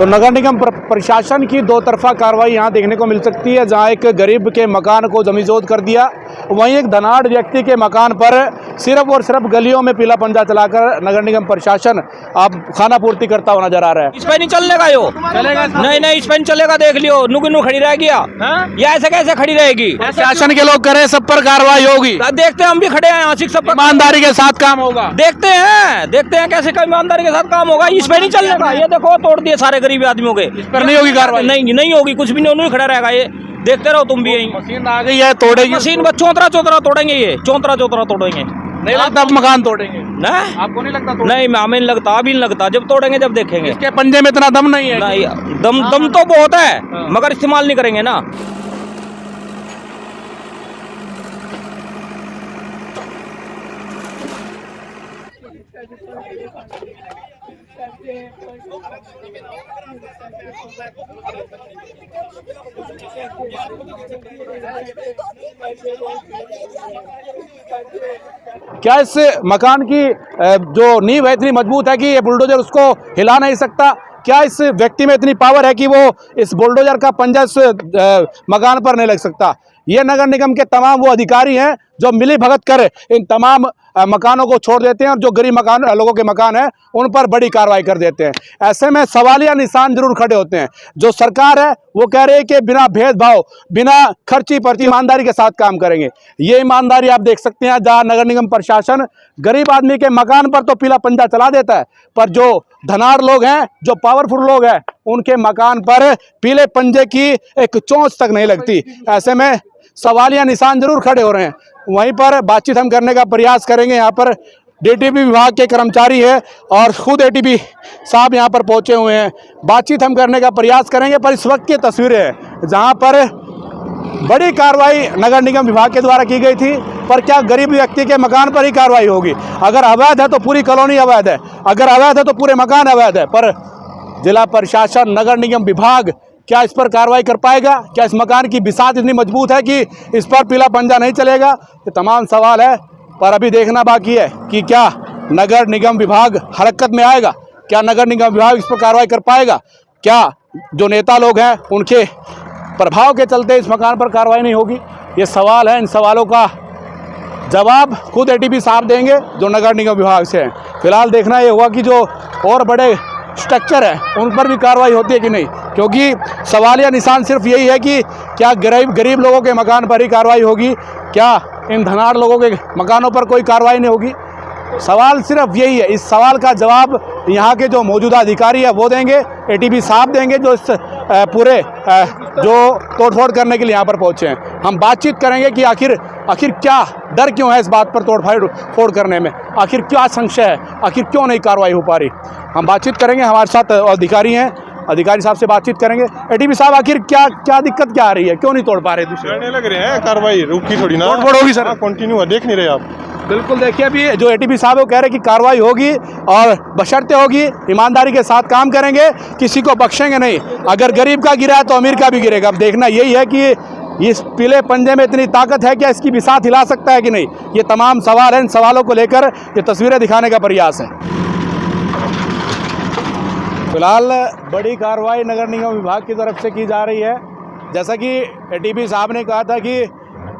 तो नगर निगम प्रशासन की दो तरफा कार्रवाई यहाँ देखने को मिल सकती है, जहाँ एक गरीब के मकान को जमीजोद कर दिया, वहीं एक धनाढ़ व्यक्ति के मकान पर सिर्फ और सिर्फ गलियों में पीला पंजा चलाकर नगर निगम प्रशासन अब खाना पूर्ति करता हुआ नजर आ रहा है। इस पे नहीं चलने का यो चलेगा, नहीं इस पे नहीं चलेगा। देख लियो नुगनू खड़ी रहेगी ये ऐसे कैसे खड़ी रहेगी? प्रशासन के लोग करें, सब पर कार्रवाई होगी। देखते हैं, हम भी खड़े हैं आशिक, सब ईमानदारी के साथ काम होगा। देखते हैं कैसे ईमानदारी के साथ काम होगा। इस पे नहीं चलने का। ये देखो तोड़ दिए सारे गरीब आदमियों के। इस पर नहीं होगी कार्रवाई? नहीं होगी, कुछ भी नहीं खड़ा रहेगा। ये देखते रहो तुम भी। यही मशीन आ गई है, तोड़ेगी मशीन। चौतरा तोड़ेंगे, ये चौतरा तोड़ेंगे। नहीं लगता मकान तोड़ेंगे ना? आपको नहीं लगता? नहीं, हमें नहीं लगता, अभी नहीं लगता। जब तोड़ेंगे जब देखेंगे। इसके पंजे में इतना दम नहीं है। नहीं, दम तो बहुत है, मगर इस्तेमाल नहीं करेंगे ना। क्या इस मकान की जो नींव है इतनी मजबूत है कि ये बुलडोजर उसको हिला नहीं सकता? क्या इस व्यक्ति में इतनी पावर है कि वो इस बुलडोजर का पंजा इस मकान पर नहीं लग सकता? ये नगर निगम के तमाम वो अधिकारी हैं जो मिली भगत कर इन तमाम मकानों को छोड़ देते हैं और जो गरीब लोगों के मकान हैं उन पर बड़ी कार्रवाई कर देते हैं। ऐसे में सवालिया निशान जरूर खड़े होते हैं। जो सरकार है वो कह रही है कि बिना भेदभाव, बिना खर्ची पर्ची ईमानदारी के साथ काम करेंगे। ये ईमानदारी आप देख सकते हैं, जहाँ नगर निगम प्रशासन गरीब आदमी के मकान पर तो पीला पंजा चला देता है, पर जो धनाढ़ लोग हैं, जो पावरफुल लोग हैं, उनके मकान पर पीले पंजे की एक चोंच तक नहीं लगती। ऐसे में सवालिया निशान जरूर खड़े हो रहे हैं। वहीं पर बातचीत हम करने का प्रयास करेंगे। यहाँ पर डीटीपी विभाग के कर्मचारी हैं और खुद एटीपी साहब यहाँ पर पहुँचे हुए हैं। बातचीत हम करने का प्रयास करेंगे। पर इस वक्त की तस्वीरें हैं जहाँ पर बड़ी कार्रवाई नगर निगम विभाग के द्वारा की गई थी, पर क्या गरीब व्यक्ति के मकान पर ही कार्रवाई होगी? अगर अवैध है तो पूरी कॉलोनी अवैध है, अगर अवैध है तो पूरे मकान अवैध है। पर जिला प्रशासन, नगर निगम विभाग क्या इस पर कार्रवाई कर पाएगा? क्या इस मकान की बिसात इतनी मजबूत है कि इस पर पीला पंजा नहीं चलेगा? ये तमाम सवाल है, पर अभी देखना बाकी है कि क्या नगर निगम विभाग हरकत में आएगा, क्या नगर निगम विभाग इस पर कार्रवाई कर पाएगा, क्या जो नेता लोग हैं उनके प्रभाव के चलते इस मकान पर कार्रवाई नहीं होगी? ये सवाल है। इन सवालों का जवाब खुद एटीपी साहब देंगे जो नगर निगम विभाग से हैं। फिलहाल देखना ये होगा कि जो और बड़े स्ट्रक्चर है उन पर भी कार्रवाई होती है कि नहीं, क्योंकि सवालिया निशान सिर्फ यही है कि क्या गरीब लोगों के मकान पर ही कार्रवाई होगी, क्या इन धनाढ़ लोगों के मकानों पर कोई कार्रवाई नहीं होगी? सवाल सिर्फ यही है। इस सवाल का जवाब यहाँ के जो मौजूदा अधिकारी है वो देंगे, एटीपी साहब देंगे जो इस पूरे जो तोड़फोड़ करने के लिए यहाँ पर पहुँचे हैं। हम बातचीत करेंगे कि आखिर क्या डर क्यों है इस बात पर तोड़फोड़ करने में, आखिर क्या संशय है, आखिर क्यों नहीं कार्रवाई हो पा रही। हम बातचीत करेंगे, हमारे साथ अधिकारी हैं, अधिकारी साहब से बातचीत करेंगे। एटीपी साहब, आखिर क्या दिक्कत क्या आ रही है, क्यों नहीं तोड़ पा रहे? दूसरे लग रहे हैं कार्रवाई रुकी थोड़ी ना, तोड़फोड़ होगी सर? कंटिन्यू देख नहीं रहे आप? बिल्कुल, देखिए अभी जो एटीपी साहब वो कह रहे हैं कि कार्रवाई होगी और बशर्ते होगी, ईमानदारी के साथ काम करेंगे, किसी को बख्शेंगे नहीं। अगर गरीब का गिरा है तो अमीर का भी गिरेगा। अब देखना यही है कि इस पीले पंजे में इतनी ताकत है, क्या इसकी बिसात हिला सकता है कि नहीं? ये तमाम सवाल हैं। इन सवालों को लेकर ये तस्वीरें दिखाने का प्रयास है। फिलहाल बड़ी कार्रवाई नगर निगम विभाग की तरफ से की जा रही है। जैसा कि एटीपी साहब ने कहा था कि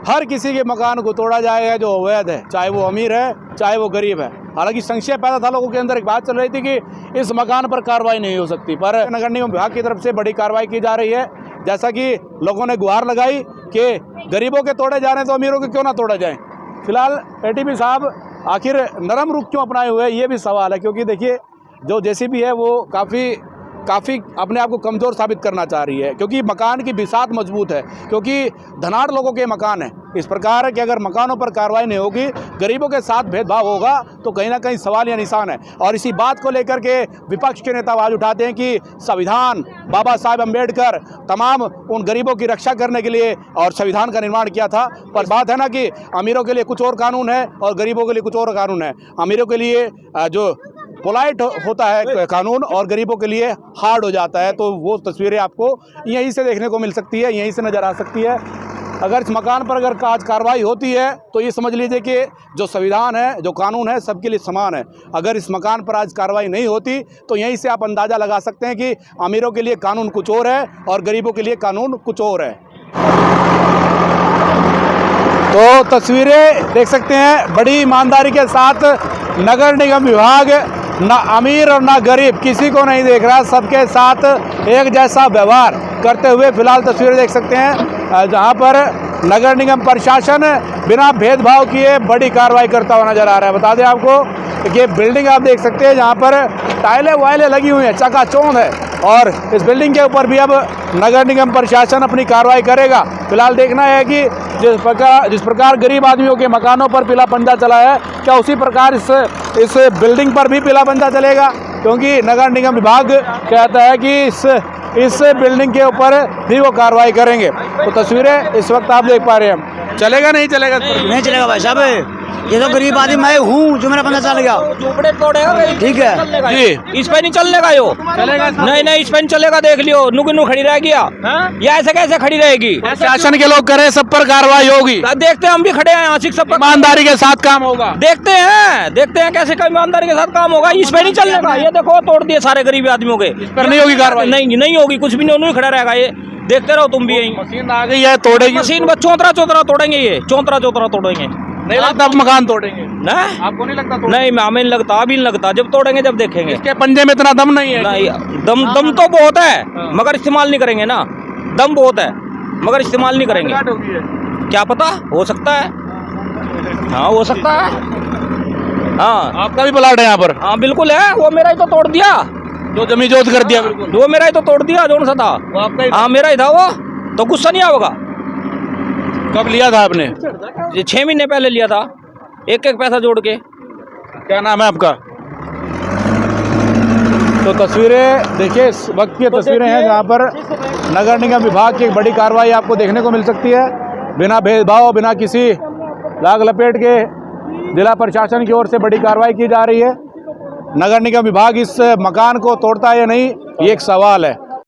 हर किसी के मकान को तोड़ा जाएगा जो अवैध है, चाहे वो अमीर है चाहे वो गरीब है। हालांकि संशय पैदा था लोगों के अंदर, एक बात चल रही थी कि इस मकान पर कार्रवाई नहीं हो सकती, पर नगर निगम विभाग की तरफ से बड़ी कार्रवाई की जा रही है। जैसा कि लोगों ने गुहार लगाई कि गरीबों के तोड़े जा रहे हैं तो अमीरों के क्यों ना तोड़े जाएं। फिलहाल एटीपी साहब आखिर नरम रुख क्यों अपनाए हुए हैं, ये भी सवाल है, क्योंकि देखिए जो जेसीबी है वो काफ़ी अपने आप को कमज़ोर साबित करना चाह रही है, क्योंकि मकान की बिसात मजबूत है, क्योंकि धनाढ़ लोगों के मकान है। इस प्रकार है कि अगर मकानों पर कार्रवाई नहीं होगी, गरीबों के साथ भेदभाव होगा, तो कहीं ना कहीं सवाल या निशान है। और इसी बात को लेकर के विपक्ष के नेता आवाज़ उठाते हैं कि संविधान, बाबा साहब अम्बेडकर तमाम उन गरीबों की रक्षा करने के लिए और संविधान का निर्माण किया था। पर बात है ना कि अमीरों के लिए कुछ और कानून है और गरीबों के लिए कुछ और कानून है। अमीरों के लिए जो पोलाइट होता है कानून और गरीबों के लिए हार्ड हो जाता है। तो वो तस्वीरें आपको यहीं से देखने को मिल सकती है, यहीं से नज़र आ सकती है। अगर इस मकान पर अगर आज कार्रवाई होती है तो ये समझ लीजिए कि जो संविधान है, जो कानून है, सबके लिए समान है। अगर इस मकान पर आज कार्रवाई नहीं होती तो यहीं से आप अंदाज़ा लगा सकते हैं कि अमीरों के लिए कानून कुछ और है और गरीबों के लिए कानून कुछ और है। तो तस्वीरें देख सकते हैं, बड़ी ईमानदारी के साथ नगर निगम विभाग ना अमीर और ना गरीब किसी को नहीं देख रहा, सबके साथ एक जैसा व्यवहार करते हुए फिलहाल तस्वीरें देख सकते हैं, जहां पर नगर निगम प्रशासन बिना भेदभाव किए बड़ी कार्रवाई करता हुआ नजर आ रहा है। बता दें आपको कि बिल्डिंग आप देख सकते हैं, जहां पर टाइलें वाइलें लगी हुई हैं, चकाचौंध है, और इस बिल्डिंग के ऊपर भी अब नगर निगम प्रशासन अपनी कार्रवाई करेगा। फिलहाल देखना है कि जिस प्रकार गरीब आदमियों के मकानों पर पीला पंजा चला है, क्या उसी प्रकार इस बिल्डिंग पर भी पीला पंजा चलेगा, क्योंकि नगर निगम विभाग कहता है कि इस बिल्डिंग के ऊपर भी वो कार्रवाई करेंगे। तो तस्वीरें इस वक्त आप देख पा रहे हैं। चलेगा नहीं चलेगा? नहीं चलेगा भाई साहब, ये तो गरीब आदमी मैं हूँ जो मेरा 15 साल गया। झोपड़े तोड़ेगा, ठीक है जी, इस पे नहीं चलने का यो चलेगा? नहीं, इस पे नहीं चलेगा, देख लियो, नुकनू खड़ी रह गया। या ऐसे कैसे खड़ी रहेगी? प्रशासन के लोग करें, सब पर कार्रवाई होगी। देखते हैं, हम भी खड़े हैं, आशिक सब पर ईमानदारी के साथ काम होगा। देखते हैं कैसे ईमानदारी के साथ काम होगा। इस पे नहीं चलने का, ये देखो तोड़ दिए सारे गरीब आदमियों के। इस पर नहीं होगी कार्रवाई? नहीं होगी, कुछ भी नहीं खड़ा रहेगा, ये देखते रहो तुम भी। यही मशीन आ गई है, तोड़ेगी मशीन बस चौतरा तोड़ेंगे, ये चौतरा तोड़ेंगे। नहीं लगता अब मकान तोड़ेंगे? ना आपको नहीं लगता? नहीं, हमें नहीं लगता, अभी नहीं लगता, जब तोड़ेंगे जब देखेंगे। इसके पंजे में इतना दम नहीं है? नहीं, दम तो बहुत है, मगर इस्तेमाल नहीं करेंगे ना। दम बहुत है मगर इस्तेमाल नहीं करेंगे। क्या पता, हो सकता है, हाँ हो सकता है। हाँ, आपका भी प्लाट है यहाँ पर? हाँ बिल्कुल है, वो मेरा ही तो तोड़ दिया, जो जमी जोत कर दिया। बिल्कुल वो मेरा ही तो तोड़ दिया, जो सा था वो आपका ही? हाँ मेरा ही था वो, तो गुस्सा नहीं आओगा। कब लिया था आपने? 6 महीने पहले लिया था, एक पैसा जोड़ के। क्या नाम है आपका? तो तस्वीरें देखिए, इस वक्त की तस्वीरें हैं जहां पर नगर निगम विभाग की एक बड़ी कार्रवाई आपको देखने को मिल सकती है। बिना भेदभाव, बिना किसी लाग लपेट के जिला प्रशासन की ओर से बड़ी कार्रवाई की जा रही है। नगर निगम विभाग इस मकान को तोड़ता है या नहीं, ये एक सवाल है।